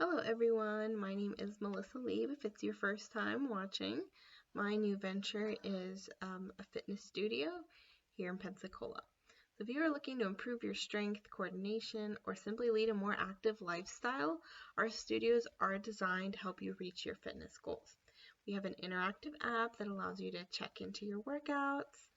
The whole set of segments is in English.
Hello everyone, my name is Melissa Lieb. If it's your first time watching, my new venture is a fitness studio here in Pensacola. So if you are looking to improve your strength, coordination, or simply lead a more active lifestyle, our studios are designed to help you reach your fitness goals. We have an interactive app that allows you to check into your workouts,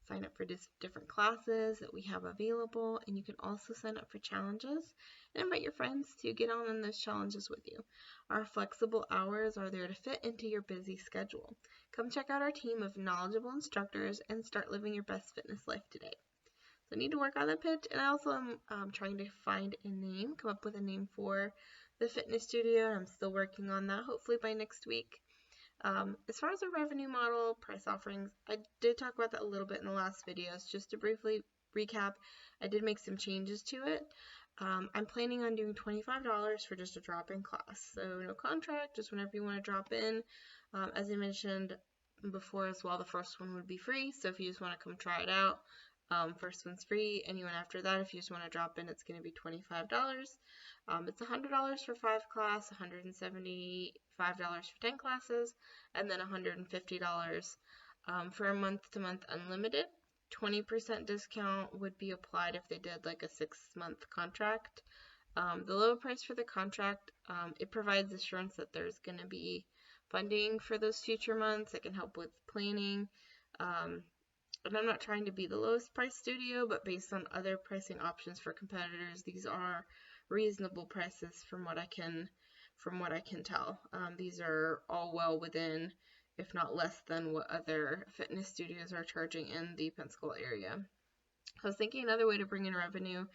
sign up for different classes that we have available, and you can also sign up for challenges and invite your friends to get on in those challenges with you. Our flexible hours are there to fit into your busy schedule. Come check out our team of knowledgeable instructors and start living your best fitness life today. So I need to work on the pitch, and I also am trying to find a name, come up with a name for the fitness studio. I'm still working on that, hopefully by next week. As far as the revenue model, price offerings, I did talk about that a little bit in the last videos. Just to briefly recap, I did make some changes to it. I'm planning on doing $25 for just a drop-in class. So no contract, just whenever you want to drop in. As I mentioned before as well, the first one would be free. So if you just want to come try it out, first one's free. Anyone after that, if you just want to drop in, it's going to be $25. It's $100 for 5 classes, $175 for 10 classes, and then $150 for a month-to-month unlimited. 20% discount would be applied if they did like a 6-month contract. The lower price for the contract, it provides assurance that there's going to be funding for those future months. It can help with planning. And I'm not trying to be the lowest price studio, but based on other pricing options for competitors, these are reasonable prices from what I can tell. These are all well within, if not less than, what other fitness studios are charging in the Pensacola area. I was thinking another way to bring in revenue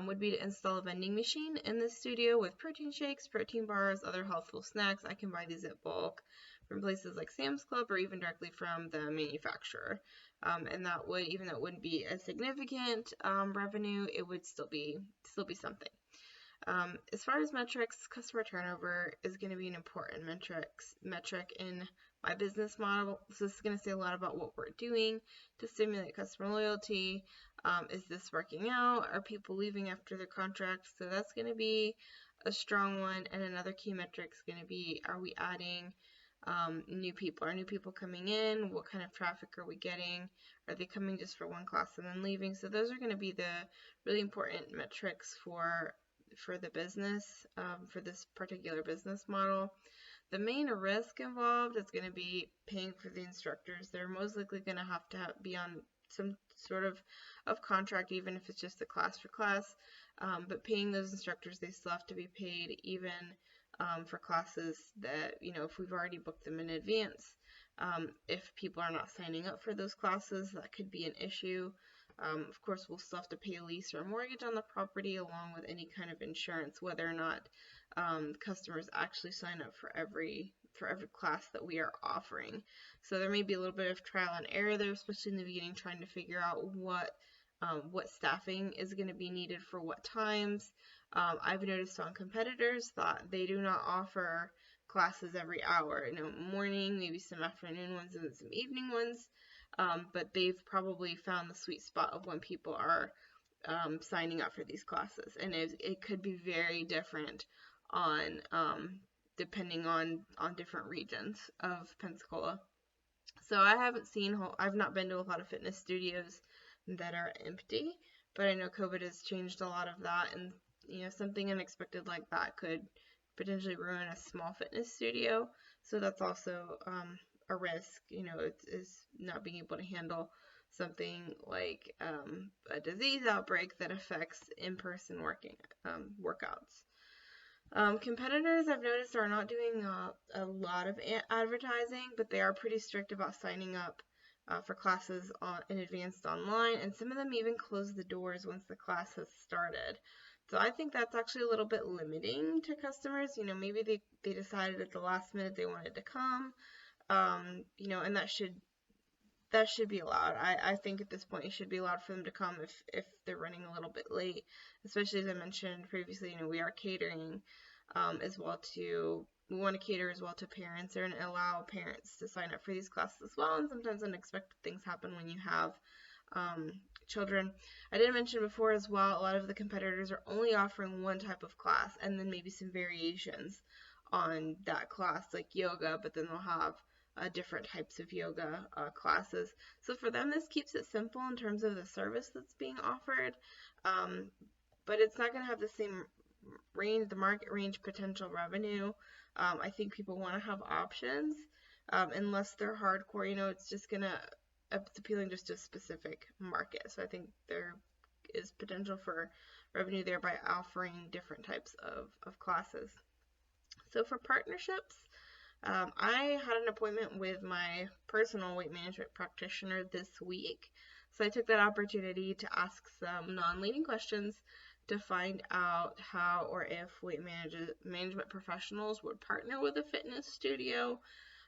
would be to install a vending machine in the studio with protein shakes, protein bars, other healthful snacks. I can buy these at bulk from places like Sam's Club or even directly from the manufacturer. And that would, even though it wouldn't be a significant revenue, it would still be something. As far as metrics, customer turnover is going to be an important metric in my business model. So this is going to say a lot about what we're doing to stimulate customer loyalty. Is this working out? Are people leaving after their contract? So that's going to be a strong one. And another key metric is going to be, are we adding new people? Are new people coming in? What kind of traffic are we getting? Are they coming just for one class and then leaving? So those are going to be the really important metrics for the business, for this particular business model. The main risk involved is going to be paying for the instructors. They're most likely going to have be on some sort of contract, even if it's just a class for class. But paying those instructors, they still have to be paid even for classes that, if we've already booked them in advance. If people are not signing up for those classes, that could be an issue. Of course, we'll still have to pay a lease or a mortgage on the property along with any kind of insurance, whether or not customers actually sign up for every class that we are offering. So there may be a little bit of trial and error there, especially in the beginning, trying to figure out what staffing is going to be needed for what times. I've noticed on competitors that they do not offer classes every hour. Morning, maybe some afternoon ones and some evening ones. But they've probably found the sweet spot of when people are signing up for these classes, and it could be very different on depending on different regions of Pensacola. So I've not been to a lot of fitness studios that are empty, but I know COVID has changed a lot of that, and something unexpected like that could potentially ruin a small fitness studio. So that's also a risk, is not being able to handle something like a disease outbreak that affects in-person workouts. Competitors, I've noticed, are not doing a lot of advertising, but they are pretty strict about signing up for classes in advance online, and some of them even close the doors once the class has started. So I think that's actually a little bit limiting to customers. Maybe they decided at the last minute they wanted to come, and that should be allowed. I think at this point it should be allowed for them to come if they're running a little bit late, especially as I mentioned previously, we are catering as well to, we want to cater as well to parents and allow parents to sign up for these classes as well. And sometimes unexpected things happen when you have children. I did mention before as well, a lot of the competitors are only offering one type of class and then maybe some variations on that class, like yoga, but then they'll have different types of yoga classes. So for them, this keeps it simple in terms of the service that's being offered, but it's not going to have the same range, the market range potential revenue. I think people want to have options, unless they're hardcore, it's just it's appealing just to a specific market. So I think there is potential for revenue there by offering different types of classes. So for partnerships, I had an appointment with my personal weight management practitioner this week. So I took that opportunity to ask some non-leading questions to find out how or if weight management professionals would partner with a fitness studio.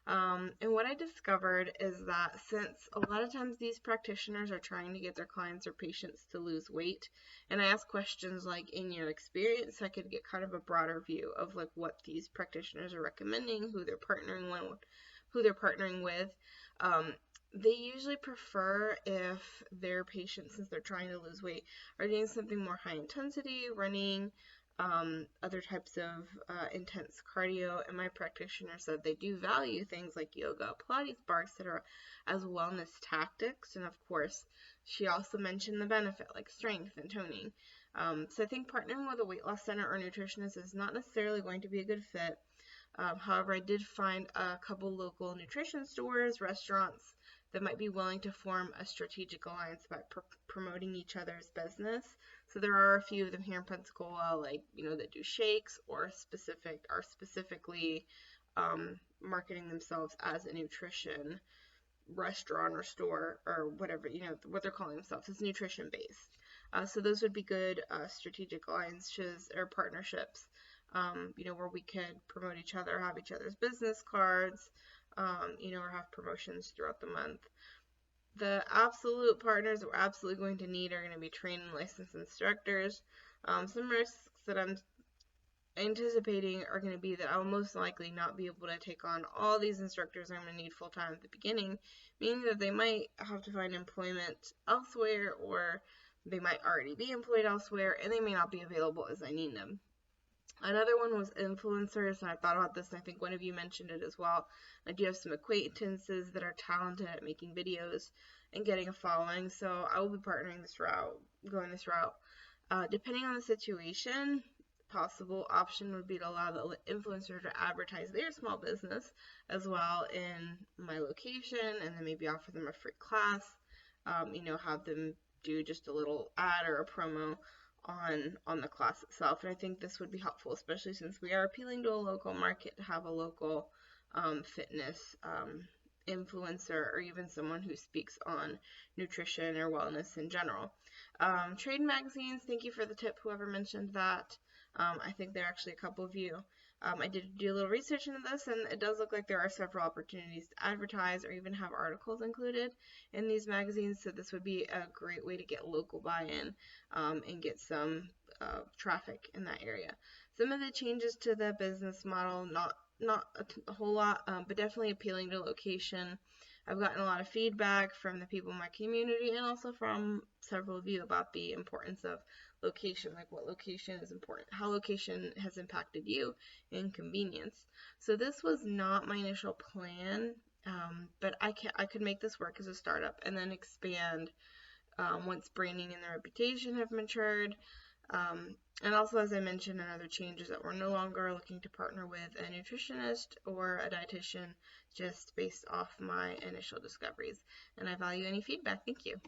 And what I discovered is that since a lot of times these practitioners are trying to get their clients or patients to lose weight, and I ask questions like, in your experience, I could get kind of a broader view of like what these practitioners are recommending, who they're partnering with. They usually prefer if their patients, since they're trying to lose weight, are doing something more high intensity, running, other types of intense cardio, and my practitioner said they do value things like yoga, Pilates, bar, etc. as wellness tactics, and of course she also mentioned the benefit like strength and toning. So I think partnering with a weight loss center or nutritionist is not necessarily going to be a good fit. However, I did find a couple local nutrition stores, restaurants that might be willing to form a strategic alliance by promoting each other's business. So there are a few of them here in Pensacola, like, that do shakes or are specifically marketing themselves as a nutrition restaurant or store or whatever, what they're calling themselves. It's nutrition based. So those would be good strategic alliances or partnerships, where we could promote each other, have each other's business cards, or have promotions throughout the month. The absolute partners we're absolutely going to need are going to be trained and licensed instructors. Some risks that I'm anticipating are going to be that I'll most likely not be able to take on all these instructors I'm going to need full-time at the beginning, meaning that they might have to find employment elsewhere, or they might already be employed elsewhere, and they may not be available as I need them. Another one was influencers, and I thought about this, and I think one of you mentioned it as well. I do have some acquaintances that are talented at making videos and getting a following, so I will be going this route. Depending on the situation, possible option would be to allow the influencer to advertise their small business as well in my location, and then maybe offer them a free class, have them do just a little ad or a promo on the class itself. And I think this would be helpful, especially since we are appealing to a local market, to have a local fitness influencer, or even someone who speaks on nutrition or wellness in general. Trade magazines, thank you for the tip, whoever mentioned that. I think there are actually a couple of you. I did do a little research into this, and it does look like there are several opportunities to advertise or even have articles included in these magazines, so this would be a great way to get local buy-in and get some traffic in that area. Some of the changes to the business model, not a whole lot, but definitely appealing to location. I've gotten a lot of feedback from the people in my community and also from several of you about the importance of location, like what location is important, how location has impacted you, and convenience. So this was not my initial plan, but I could make this work as a startup and then expand once branding and the reputation have matured. And also, as I mentioned in other changes, that we're no longer looking to partner with a nutritionist or a dietitian just based off my initial discoveries. And I value any feedback. Thank you.